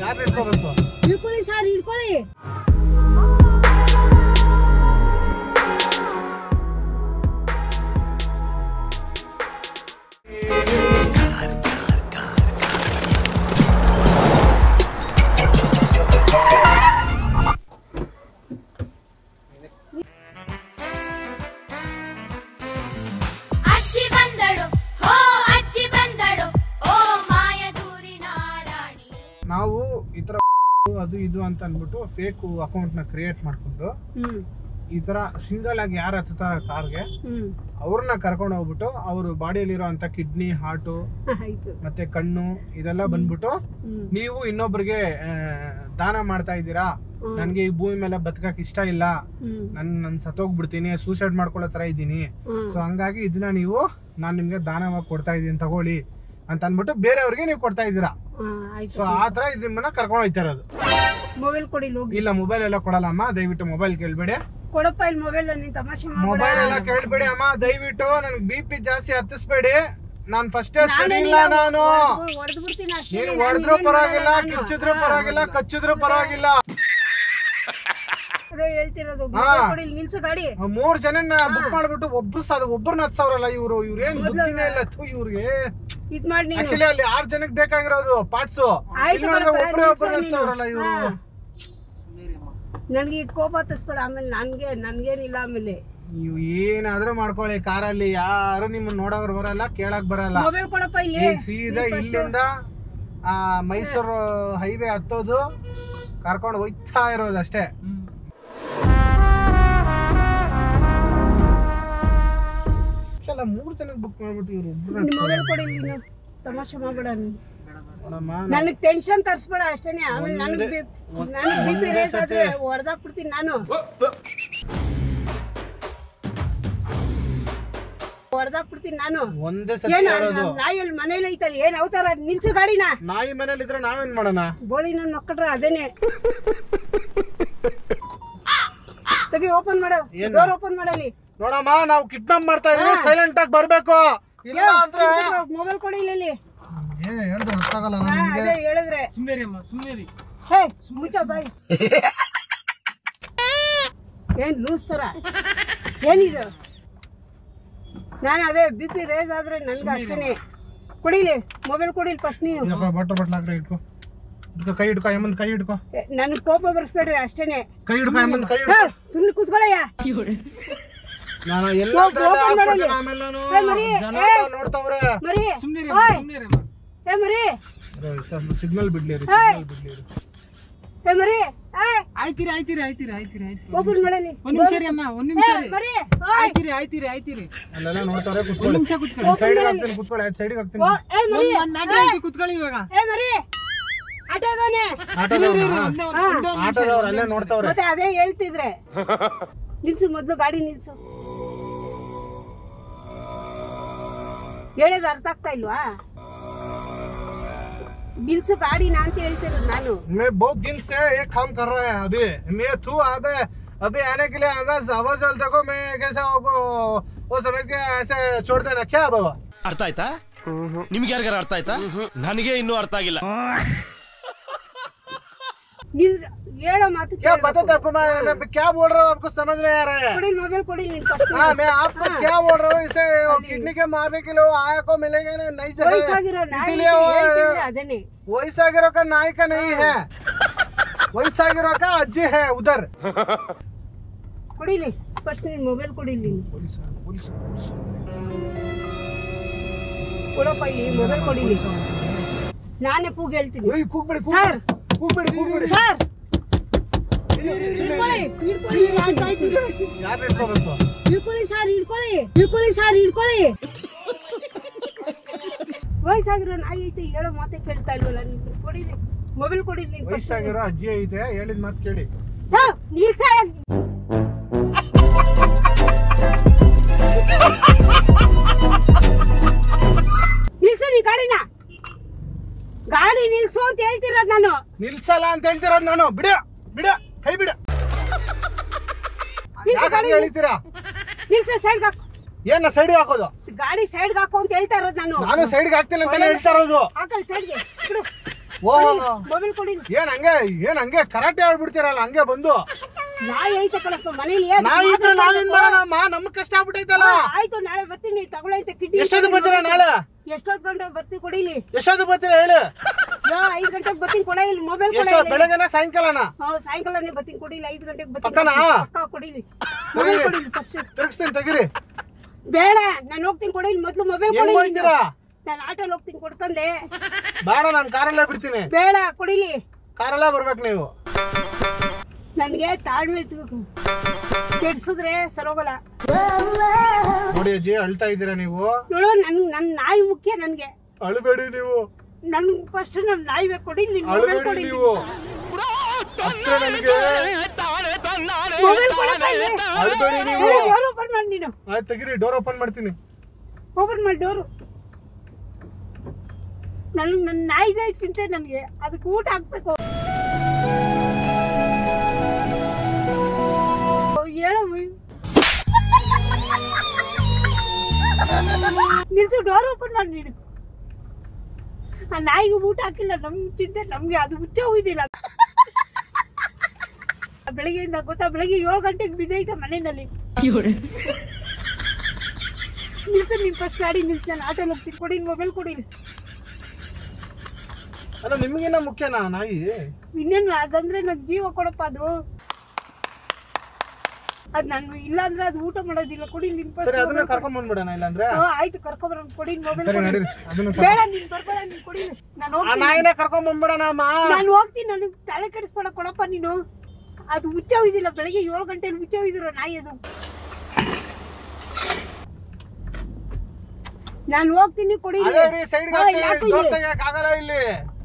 ಯಾರು ಹಿಡ್ಕೋಬೇಕು? ಹಿಡ್ಕೊಳ್ಳಿ ಸರ್, ಹಿಡ್ಕೊಳ್ಳಿ. ನಾವು ಈ ತರ ಅದು ಇದು ಅಂತ ಅಂದ್ಬಿಟ್ಟು ಫೇಕ್ ಅಕೌಂಟ್ ನ ಕ್ರಿಯೇಟ್ ಮಾಡ್ಕೊಂಡು ಈ ತರ ಸಿಂಗಲ್ ಆಗಿ ಯಾರು ಹತ್ತಾರ ಕಾರ್ಗೆ ಅವ್ರನ್ನ ಕರ್ಕೊಂಡು ಹೋಗ್ಬಿಟ್ಟು ಅವ್ರ ಬಾಡಿಯಲ್ಲಿರೋ ಅಂತ ಕಿಡ್ನಿ, ಹಾರ್ಟು ಮತ್ತೆ ಕಣ್ಣು ಇದೆಲ್ಲ ಬಂದ್ಬಿಟ್ಟು ನೀವು ಇನ್ನೊಬ್ರಿಗೆ ದಾನ ಮಾಡ್ತಾ ಇದ್ದೀರಾ, ನನ್ಗೆ ಈ ಭೂಮಿ ಮೇಲೆ ಬದುಕಕ್ ಇಷ್ಟ ಇಲ್ಲ, ನನ್ ಸತ್ತೋಗ್ಬಿಡ್ತೀನಿ, ಸೂಸೈಡ್ ಮಾಡ್ಕೊಳ್ಳೋ ತರ ಇದ್ದೀನಿ, ಸೊ ಹಂಗಾಗಿ ಇದನ್ನ ನೀವು ನಾನ್ ನಿಮ್ಗೆ ದಾನವಾಗಿ ಕೊಡ್ತಾ ಇದೀನಿ ತಗೊಳ್ಳಿ ಅಂತ ಅನ್ಬಿಟ್ಟು ಬೇರೆಯವ್ರಿಗೆ ನೀವು ಕೊಡ್ತಾ ಇದ್ದೀರಾ. ಸೊ ಆತರ ಇದನ್ನ ಕರ್ಕೊಂಡು ಹೋಗ್ತಾ ಇರೋದು. ಮೊಬೈಲ್ ಕೊಡಿ. ಇಲ್ಲ, ಮೊಬೈಲ್ ಎಲ್ಲ ಕೊಡಲ್ಲ ಅಮ್ಮ, ದಯವಿಟ್ಟು ಮೊಬೈಲ್ ಕೇಳ್ಬೇಡಿ. ಕೊಡಪ್ಪ ಇಲ್ಲಿ ಮೊಬೈಲ್. ನೀನ್ ತಮಾಷೆ ಮೊಬೈಲ್ ಎಲ್ಲ ಕೇಳ್ಬೇಡಿ ಅಮ್ಮ, ದಯವಿಟ್ಟು ನನ್ಗೆ BP ಜಾಸ್ತಿ ಹತ್ತಿಸ್ಬೇಡಿ. ನಾನ್ ಫಸ್ಟೇ ಸರಿ ಇಲ್ಲ. ನಾನು ನೀನು ಹೊಡೆದ್ರು ಪರವಾಗಿಲ್ಲ, ಕಿಚ್ಚಿದ್ರು ಪರವಾಗಿಲ್ಲ, ಕಚ್ಚಿದ್ರು ಪರವಾಗಿಲ್ಲ. ಹೇಳ್ತಿರೋದು ನಿಲ್ಸು ಗಾಡಿ. 3 ಜನನ್ನ ಬುಕ್ ಮಾಡ್ಬಿಟ್ಟು ಒಬ್ರನ್ನ ಹತ್ಸವ್ರಲ್ಲ ಇವ್ರು ಏನ್ ಬುದ್ಧಿನೇ ಇಲ್ಲ ಇವ್ರಿಗೆ. ಇದ್ ಮಾಡಿ ಆಕ್ಚುಲಿ ಅಲ್ಲಿ 6 ಜನಕ್ಕೆ ಬೇಕಾಗಿರೋದು ಪಾರ್ಟ್ಸ್, ಒಬ್ರೇ ಹತ್ಸವ್ರಲ್ಲ ಇವ್ರು. ನನ್ಗೆ ಕೋಪ ಹತ್ತಿಸ್ಬೇಡ, ಆಮೇಲೆ ನನ್ಗೇನಿಲ್ಲ. ಆಮೇಲೆ ನೀವು ಏನಾದ್ರೂ ಮಾಡ್ಕೊಳ್ಳಿ, ಕಾರಲ್ಲಿ ಯಾರು ನಿಮ್ಮನ್ನ ನೋಡೋರು ಬರಲ್ಲ, ಕೇಳಕ್ ಬರಲ್ಲ. ಮೊಬೈಲ್ ಕೊಡಪ್ಪ ಇಲ್ಲಿ. ಸೀದಾ ಇಲ್ಲಿಂದ ಮೈಸೂರು ಹೈವೇ ಹತ್ತೋದು, ಕರ್ಕೊಂಡು ಹೋಯ್ತಾ ಇರೋದು ಅಷ್ಟೇ. ಎಲ್ಲ 3 ಜನಕ್ಕೆ ಬುಕ್ ಮಾಡ್ಬಿಟ್ಟು ಇವ್ರು ಮೊಬೈಲ್ ಕೊಡಿ. ನೀನು ತಮಾಷೆ ಮಾಡ್ಬೇಡ, ನನಗ್ ಟೆನ್ಷನ್ ತರ್ಸ್ಬೇಡ ಅಷ್ಟೇನೆ. ಆಮೇಲೆ ನನಗ್ BP ರೇಸ್ ಆದ್ರೆ ಹೊಡೆದಾಕ್ಬಿಡ್ತೀನಿ ನಾನು. ಒಂದೇ ಸತಿ ಹೇಳೋದು. ನಾಯಿ ಅಲ್ಲಿ ಮನೇಲಿ ಐತಲ್ಲ, ಏನ್ ಅವತಾರ. ನಿಲ್ಸು ಗಾಡಿನ. ನಾಯಿ ಮನೇಲಿ ಇದ್ರೆ ನಾವೇನ್ ಮಾಡೋಣ? ಬೋಳಿ ನನ್ ಮಕ್ಕಳ್ರ ಅದೇನೆ. ತೆಗಿ, ಓಪನ್ ಮಾಡು, ಡೋರ್ ಓಪನ್ ಮಾಡಲಿ. ನೋಡಮ್ಮ, ನಾವು ಕಿಡ್ನಾಪ್ ಮಾಡ್ತಾ ಇದೀವಿ, ಸೈಲೆಂಟ್ ಆಗಿ ಬರ್ಬೇಕು. ಇಲ್ಲ ಅಂದ್ರೆ ಮೊಬೈಲ್ ಕೊಡಿ ಇಲ್ಲಿ. ಹೇಳಿದ್ರೆ ಅರ್ಥ ಆಗಲ್ಲ ಅದೇ ಹೇಳಿದ್ರೆ. ಸುಮ್ನೇರಿ ಅಮ್ಮ, ಸುಮ್ನೇರಿ. ಹೇ ಮುಚ್ಚ ಬಾಯಿ. ಏನ್ ಲೂಸ್ ತರ ಏನಿದು? ನಾನು ಅದೇ BP ರೇಸ್ ಆದ್ರೆ ನನ್ಗೆ ಅಷ್ಟೇನೆ. ಕೊಡಿಲಿ ಮೊಬೈಲ್, ಕೊಡಿಲಿ ಫಸ್ಟ್. ನೀವು ಬಟ್ಲ ಹಾಕ್ರೆ ಇಟ್ಕೋ, ಕೈ ಹಿಡ್ಕೋ, ಅಮ್ಮಂದ್ ಕೈ ಹಿಡ್ಕೋ. ನನ್ಗೆ ಕೋಪ ಬರ್ಸ್ಬೇಡ್ರಿ ಅಷ್ಟೇನೆ. ಕೈ ಹಿಡ್ಕೋ, ಅಮ್ಮಂದ್ ಕೈ ಹಿಡ್ಕೋ. ಸುಮ್ನೆ ಕೂತ್ಕೊಳ್ಳಯ್ಯ. ನಾನು ಎಲ್ಲ ಆಮೇಲೆ ನೋಡ್ತಾವ್ರೆ. ಮರಿ ಸುಮ್ನೇರಿ ಅಮ್ಮ. ಏ ಮರಿ, ಸಿಗ್ನಲ್ ಬಿಡ್ಲಿ. ಏ ಮರಿ, ಆಯ್ತಿರಿ. ಓಪನ್ ಮಾಡಲಿ. ಒಂದ್ ನಿಮಿಷ ರೀ ಅಮ್ಮ, ಒಂದ್ ನಿಮಿಷ ರೀ. ಮರಿ ಆಯ್ತಿರಿ. ಅಲ್ಲೆಲ್ಲ ನೋಡ್ತಾವ್ರೆ. ಒಂದ್ ನಿಮಿಷ ಕುತ್ಕೊಳ್ಳಿ. ಸೈಡಿಗೆ ಹಾಕ್ತೀನಿ, ಕುತ್ಕೊಳ್ಳಿ. ಸೈಡಿಗೆ ಹಾಕ್ತೀನಿ. ಏ ಮರಿ, ಒಂದ್ ಮ್ಯಾಟ್ರ್ ಐತಿ, ಕುತ್ಕೊಳ್ಳಿ ಇವಾಗ. ಏ ಮರಿ, ಆಟೋದಾನೆ. ಆಟೋದವ್ರು ಅಲ್ಲೇ ನೋಡ್ತಾವ್ರೆ. ಮತ್ತೆ ಅದೇ ಹೇಳ್ತಿದ್ರೆ. ನಿಲ್ಸು ಮೊದ್ಲು ಗಾಡಿ ನಿಲ್ಸು. ಹೇಳೋದು ಅರ್ಥ ಆಗ್ತಾ ಇಲ್ವಾ? ನಿಲ್ಸು ಗಾಡಿನ ಅಂತ ಹೇಳ್ತಿರೋದು ನಾನು. मैं बहुत दिन से एक काम कर रहा है अभी मैं थू अभी आने के लिए आवाज देखो मैं कैसे वो समझ के ऐसे छोड़ देना क्या बाबा? ಅರ್ಥ ಆಯ್ತಾ? ನಿಮ್ಗೆ ಯಾರಿಗಾರ ಅರ್ಥ ಆಯ್ತಾ? ನನಗೆ ಇನ್ನೂ ಅರ್ಥ ಆಗಿಲ್ಲ. ಹೇಳೋ ಮಾತು क्या बताते आपको? मैं क्या बोल रहा हूँ आपको समझ नहीं आ रहा है? मोबाइल कोड़ी हाँ मैं आपको क्या बोल रहा हूँ, इसे किडनी के मारने के लिए आया को मिलेगा नहीं जगह, इसीलिए वैसागिरो का नाई का नहीं है, वैसागिरो का अज्जी है उधर. कोड़ी फर्स्ट मोबाइल कोड़ी ಕೊಡಪ್ಪ ಇಲ್ಲಿ ಮೊಬೈಲ್ ಕೊಡಿ. ನಾನೇ ಕೂಗ್ ಹೇಳ್ತೀನಿ. ಸರ್ ಸರ್ ಹಿಡ್ಕೊಳ್ಳಿ ಸರ್, ಹಿಡ್ಕೊಳ್ಳಿ ಸರ್, ಹಿಡ್ಕೊಳ್ಳಿ. ವಯಸ್ಸಾಗಿರೋ ನಾಯಿ ಐತೆ, ಹೇಳೋ ಮಾತೆ ಕೇಳ್ತಾ ಇಲ್ವಲ್ಲ. ನೀವು ಕೊಡಿರಿ ಮೊಬೈಲ್, ಕೊಡಿರಿ. ವಯಸ್ಸಾಗಿರೋ ಅಜ್ಜಿ ಐತೆ, ಹೇಳಿದ ಮಾತು ಕೇಳಿ. ನಿಲ್ಸು ನೀ ಗಾಡಿನ. ಗಾಡಿ ನಿಲ್ಸು ಅಂತ ಹೇಳ್ತಿರೋದು ನಾನು. ನಿಲ್ಸಲ್ಲ ಅಂತ ಹೇಳ್ತಿರೋದು ನಾನು. ಬಿಡ ಕೈ ಬಿಡ. ಹೇಳ್ತೀರಾ ನಿಲ್ಸ ಸೈಡ್ ಹಾಕು. ಏನ ಸೈಡ್ ಹಾಕೋದು? ಗಾಡಿ ಸೈಡ್ ಹಾಕೋ ಅಂತ ಹೇಳ್ತಾ ಇರೋದು ನಾನು ಸೈಡ್ಗೆ ಹಾಕ್ತೀನಿ ಅಂತ ಹೇಳ್ತಾ ಇರೋದು. ಹಾಕಲ್ ಸೈಡ್ಗೆ ಬಿಡು. ಓಹೋ ಮೊಬೈಲ್ ಕೊಡಿ. ಏನ್ ಹಂಗೆ ಕರಾಟೆ ಆಡ್ಬಿಡ್ತೀರಲ್ಲ ಹಂಗೆ ಬಂದು. ನಾಯಿ ಐತೆ ಕಣಪ್ಪ ಮನೇಲಿ. ನಾಯಿ ಇದ್ರೆ ನಾವೇನ್ ಮಾಡೋಣಮ್ಮ, ನಮ್ಗೆ ಕಷ್ಟ ಆಗ್ಬಿಟ್ಟೈತಲ್ಲ. ಆಯ್ತು ನಾಳೆ ಬರ್ತೀನಿ, ತಗೊಳೈತೆ ಕಿಡ್ನಿ. ಎಷ್ಟೊತ್ತು ಬರ್ತೀರಾ ನಾಳೆ? ಎಷ್ಟೊತ್ತು ಗಂಟೆ ಬರ್ತೀನಿ ಕೊಡಿಲಿ. ಎಷ್ಟೊತ್ತು ಬರ್ತೀರಾ ಹೇಳಿ? 5 ಗಂಟೆಗೆ ಬರ್ತೀನಿ ಕೊಡ. ಇಲ್ಲಿ ಮೊಬೈಲ್ ಕೊಡ. ಎಷ್ಟು ಬೆಳಗ್ಗೆನ ಸಾಯಂಕಾಲನ? ಸಾಯಂಕಾಲನೇ ಬರ್ತೀನಿ ಕೊಡಿಲಿ. 5 ಗಂಟೆಗೆ ಬರ್ತೀನಿ. ಪಕ್ಕನಾ? ಪಕ್ಕ ಕೊಡಿಲಿ. Mobile ಕೊಡಿಲಿ first. ತಿರ್ಗಿಸ್ತೀನಿ ತೆಗಿರಿ. ಬೇಡ ನಾನು ಹೋಗ್ತೀನಿ ಕೊಡಿಲಿ. ಮೊದ್ಲು ಮೊಬೈಲ್ ಹೆಂಗ್ ಕೊಡಿ. ಹೋಗ್ತೀರಾ? ನಾನು ಆಟೋಲ್ಲಿ ಹೋಗ್ತೀನಿ ಕೊಡ್ತಂದೆ. ಬೇಡ ನಾನು ಕಾರಲ್ಲೇ ಬಿಡ್ತೀನಿ. ಬೇಡ ಕೊಡಿಲಿ. ಕಾರಲ್ಲೇ ಬರ್ಬೇಕು ನೀವು. ನನಗೆ ತಾಳ್ಮೆ ಕೆಡ್ಸಿದ್ರೆ ಸರೋಗಲ್ಲ. ನೋಡಿ ಅಜ್ಜಿ ಅಳ್ತಾ ಇದ್ದೀರಾ ನೀವು. ನೋಡು ನನ್ನ ನಾಯಿ ಮುಖ್ಯ ನನಗೆ. ಅಳಬೇಡಿ ನೀವು. ನನ್ ಫಸ್ಟ್ ನನ್ನ ನಾಯಿ ಬೇಕು ಕೊಡಿ. ಅಳಬೇಡಿ ನೀವು. ಅಷ್ಟೇ ನನಗೆ. ಅಳಬೇಡಿ ನೀವು. ಡೋರ್ ಓಪನ್ ಮಾಡಿ ನೀನು. ಆಯ್ತು ತೆಗಿರಿ, ಡೋರ್ ಓಪನ್ ಮಾಡ್ತೀನಿ. ಓಪನ್ ಮಾಡಿ ಡೋರು. ನನ್ನ ನಾಯಿದೆ ಚಿಂತೆ ನನಗೆ. ಅದಕ್ಕೆ ಊಟ ಹಾಕ್ಬೇಕು. ಹೇಳು ನಿಲ್ಸು. ಡೋರ್ ಓಪನ್ ಮಾಡಿ ನೀನು. ಆ ನಾಯಿಗೆ ಊಟ ಹಾಕಿಲ್ಲ. ನಮ್ ಚಿಂತೆ ನಮ್ಗೆ. ಅದು ಹುಚ್ಚ ಹೋಯ್ದಿಲ್ಲ. ಬೆಳಿಗ್ಗೆಯಿಂದ ಗೊತ್ತಾ, ಬೆಳಿಗ್ಗೆ 7 ಗಂಟೆಗೆ ಬಿದ್ದೈತೆ ಮನೆಯಲ್ಲಿ. ನಿಲ್ಸು ನೀನ್ ಫಸ್ಟ್ ಗಾಡಿ ನಿಲ್ಸ. ನಾನು ಆಟೋಲ್ಲಿ ಹೋಗ್ತೀನಿ ಕೊಡಿ. ಮೊಬೈಲ್ ಕೊಡಿ. ಅಲ್ಲ ನಿಮ್ಗೇನ ಮುಖ್ಯನಾ ನಾಯಿ? ಇನ್ನೇನು ಅದಂದ್ರೆ ನನ್ ಜೀವ ಕೊಡಪ್ಪ. ಅದ್ ನಾನು ಇಲ್ಲ ಅಂದ್ರೆ ಅದು ಊಟ ಮಾಡೋದಿಲ್ಲ. ಕೊಡಿ ನಿನ್ ಸರಿ ಅದನ್ನ ಕರ್ಕೊಂಡ್ ಬಂದ್ಬಿಡೋಣ ಇಲ್ಲಾಂದ್ರೆ. ಆಯ್ತು ಕರ್ಕೊಂಬರ ಕೊಡಿ ಮೊಬೈಲ್. ಸರಿ ನಡೀರಿ. ಅದನ್ನ ಬೇಡ ನೀನ್ ಬರ್ಬೇಡ. ನೀನ್ ಕೊಡಿ. ಆ ನಾಯಿನ ಕರ್ಕೊಂಡ್ ಬಂದ್ಬಿಡೋಣ ಅಮ್ಮ. ನಾನು ಹೋಗ್ತೀನಿ. ನನಗೆ ತಲೆ ಕೆಡಿಸ್ಬೇಡ ಕೊಡಪ್ಪ ನೀನು. ಅದು ಹುಚ್ಚ ಹೋಯ್ದಿಲ್ಲ. ಬೆಳಿಗ್ಗೆ 7 ಗಂಟೆಲಿ ಹುಚ್ಚ ಹೋಯ್ದಿರೋ ನಾಯಿ ಅದು. ನಾನು ಹೋಗ್ತೀನಿ ಕೊಡಿ. ಆಗಲ್ಲ ಇಲ್ಲಿ.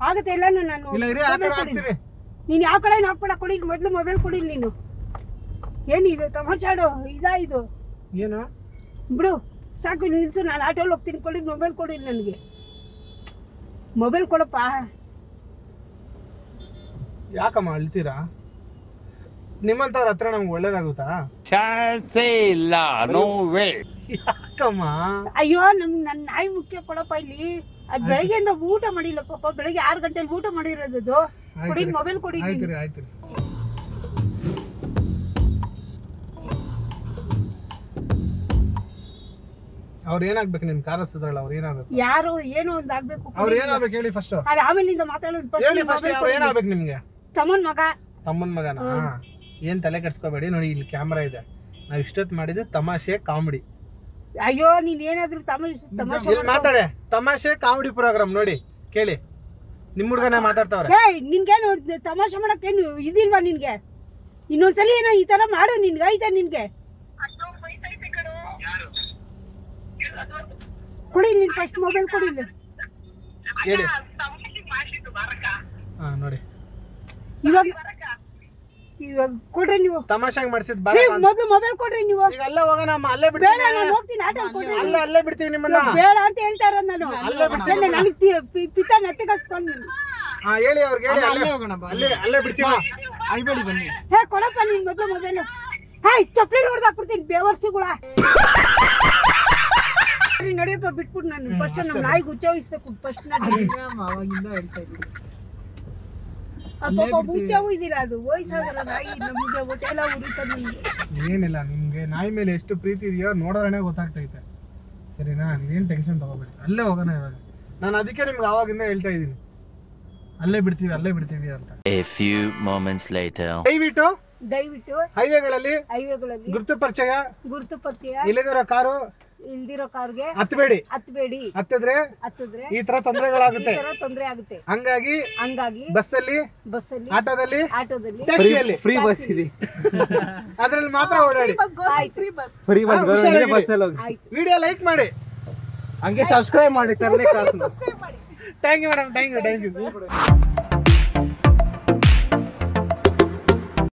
ಆಗತ್ತೆ ಇಲ್ಲ ನಾನು. ಇಲ್ಲ ಇರಿ, ಆ ಕಡೆ ಹಾಕ್ತೀರಿ. ನೀನ್ ಯಾವ ಕಡೆ ಹಾಕ್ಬೇಡ. ಕೊಡಿ ಮೊದ್ಲು ಮೊಬೈಲ್ ಕೊಡಿ ನೀನು. ಏನಿದು ತಮಾಷಾಡು ಇದು? ಏನು ಬಿಡು ಸಾಕು ನಿಲ್ಸು. ನಾನು ಆಟೋಲ್ಲಿ ಹೋಗ್ತೀನಿ ಕೊಡಿ. ಮೊಬೈಲ್ ಕೊಡಿ ನನಗೆ. ಮೊಬೈಲ್ ಕೊಡಪ್ಪ. ಯಾಕಮ್ಮ ಅಳ್ತೀರಾ? ನಿಮ್ಮಂತವ್ರ ಹತ್ರ ನಮ್ಗೆ ಒಳ್ಳೇದಾಗುತ್ತಾ? ಚಾನ್ಸೇ ಇಲ್ಲ. No way. ಯಾಕಮ್ಮ? ಅಯ್ಯೋ ನನ್ನ ನಾಯಿ ಮುಖ್ಯ ಕೊಡಪ್ಪ ಇಲ್ಲಿ. ಅದ್ ಬೆಳಗ್ಗೆಯಿಂದ ಊಟ ಮಾಡಿಲ್ಲ ಪಾಪ. ಬೆಳಗ್ಗೆ 6 ಗಂಟೆಲಿ ಊಟ ಮಾಡಿರೋದು. ಕೊಡಿ ಮೊಬೈಲ್ ಕೊಡಿ. ಆಯ್ತು ಆಯ್ತು. ಅವ್ರು ಏನಾಗ್ಬೇಕು? ನಿಮ್ ಕಾರ್ ಹತ್ತಿದ್ರಲ್ಲ ಅವ್ರು ಏನಾಗ್ಬೇಕು? ಯಾರು ಏನೋ ಒಂದ್ ಆಗ್ಬೇಕು. ಅವ್ರು ಏನಾಗ್ಬೇಕು ಹೇಳಿ ಫಸ್ಟ್. ಅದ ಆಮೇಲಿಂದ ಮಾತಾಡೋದು. ಹೇಳಿ ಫಸ್ಟ್ ಅವ್ರು ಏನಾಗ್ಬೇಕು ನಿಮ್ಗೆ? ತಮ್ಮನ್ ಮಗ. ತಮ್ಮನ್ ಮಗನ? ಏನ್ ತಲೆ ಕೆಡ್ಸ್ಕೋಬೇಡಿ. ನೋಡಿ ಇಲ್ಲಿ ಕ್ಯಾಮ್ರಾ ಇದೆ. ನಾವ್ ಇಷ್ಟೊತ್ತು ಮಾಡಿದ್ದು ತಮಾಷೆ ಕಾಮಿಡಿ. ಅಯ್ಯೋ ನೀನ್ ಏನಾದ್ರು ತಮಾಷೆ ಇಲ್ಲಿ ಮಾತಾಡೆ. ತಮಾಷೆ ಕಾಮಿಡಿ ಪ್ರೋಗ್ರಾಮ್ ನೋಡಿ ಕೇಳಿ. ನಿಮ್ ಹುಡ್ಗನ ಮಾತಾಡ್ತಾವ್ರೆ. ನಿನ್ಗೇನು ತಮಾಷೆ ಮಾಡಕ್ಕೇನು ಇದಿಲ್ವಾ ನಿನ್ಗೆ? ಇನ್ನೊಂದ್ಸಲಿ ಏನೋ ಈ ತರ ಮಾಡು. ನಿನ್ಗೆ ಐತೆ ನಿನ್ಗೆ. ಕೊಡಿ ನೀನ್ ಫಸ್ಟ್ ಮೊಬೈಲ್ ಕೊಡಿ. ಹೇಳಿ. ಹಾ ನೋಡಿ ಇವಾಗ ಕೊಡ್ರಿ ನೀವು. ತಮಾಷೆಗೆ ಮಾಡಿಸಿದ್ ಮೊದಲು ಮೊಬೈಲ್ ಕೊಡ್ರಿ ನೀವು. ಈಗ ಅಲ್ಲೇ ಹೋಗೋಣ ಅಮ್ಮ. ಅಲ್ಲೇ ಬೇಡ ಬಿಡ್ತೀವಿ. ನಾನು ಹೋಗ್ತೀನಿ ಆಟೋ ಕೊಡ್ರಿ. ಅಲ್ಲೇ ಬಿಡ್ತೀವಿ ನಿಮ್ಮನ್ನ. ಬೇಡ ಅಂತ ಹೇಳ್ತಾ ಇರೋದು ನಾನು. ಅಲ್ಲೇ ಬಿಡ್ತೀವಿ. ನನಗೆ ಪಿತ ನೆತ್ತಿಗಸ್ಕೊಂಡು. ಹಾ ಹೇಳಿ ಅವ್ರಿಗೆ ಹೇಳಿ. ಅಲ್ಲೇ ಹೋಗೋಣ ಬಾ. ಅಲ್ಲೇ ಬಿಡ್ತೀವಿ. ಅಳ್ಬೇಡಿ ಬನ್ನಿ. ಹೇ ಕೊಡಪ್ಪ ನೀನ್ ಮೊದಲು ಮೊಬೈಲ್. ಹೇ ಚಪ್ಪಲಿ ಹೊಡೆದಾಕ್ಬಿಡ್ತೀನಿ ಬೇವರ್ಸಿಗಳ. ನಡೆಯಪ್ಪ ಬಿಟ್ಬಿಟ್ಟು ನಾನು ಫಸ್ಟ್ ನಮ್ಮ ನಾಯಿಗೆ ಹುಚ್ಚೋಯಿಸ್ಬೇಕು ಫಸ್ಟ್. ಅವಾಗಿಂದ ಹೇಳ್ತಾ ಇದ್ದೀನಿ. ಪಾಪ ಹುಚ್ಚವು ಇದಿಲ್ಲ. ಅದು ವಯಸ್ಸಾಗಲ್ಲ ನಾಯಿ. ನಮಗೆ ಹೊಟ್ಟೆಲ್ಲ ಉರಿತದೆ. ಏನಿಲ್ಲ, ನಿಮ್ಗೆ ನಾಯಿ ಮೇಲೆ ಎಷ್ಟು ಪ್ರೀತಿ ಇದೆಯೋ ನೋಡೋಣ ಗೊತ್ತಾಗ್ತೈತೆ. ಸರಿನಾ? ನೀವೇನು ಟೆನ್ಷನ್ ತಗೋಬೇಡಿ. ಅಲ್ಲೇ ಹೋಗೋಣ ಇವಾಗ. ನಾನು ಅದಕ್ಕೆ ನಿಮ್ಗೆ ಆವಾಗಿಂದ ಹೇಳ್ತಾ ಇದ್ದೀನಿ ಅಲ್ಲೇ ಬಿಡ್ತೀವಿ ಅಂತ. A few moments later. ದಯವಿಟ್ಟು ಹೈವೇಗಳಲ್ಲಿ ಗುರುತು ಪರಿಚಯ ಇಲ್ಲದಿರೋ ಕಾರು ಇಲ್ದಿರೋ ಕಾರ್ಗೆ ಹತ್ತಬೇಡಿ. ಹತ್ತಿದ್ರೆ ಈ ತರ ತೊಂದರೆಗಳಾಗುತ್ತೆ. ತೊಂದರೆ ಆಗುತ್ತೆ. ಹಂಗಾಗಿ ಬಸ್ಸಲ್ಲಿ ಆಟೋದಲ್ಲಿ ಟ್ಯಾಕ್ಸಿಯಲ್ಲಿ ಫ್ರೀ ಬಸ್ ಇದೆ. ಅದ್ರಲ್ಲಿ ಮಾತ್ರ ಓಡಾಡಿ. ಫ್ರೀ ಬಸ್ ವಿಡಿಯೋ ಲೈಕ್ ಮಾಡಿ. ಹಂಗೆ ಸಬ್ಸ್ಕ್ರೈಬ್ ಮಾಡಿ. ತರಲೆ ಕಾಸು. Thank you madam. Thank you.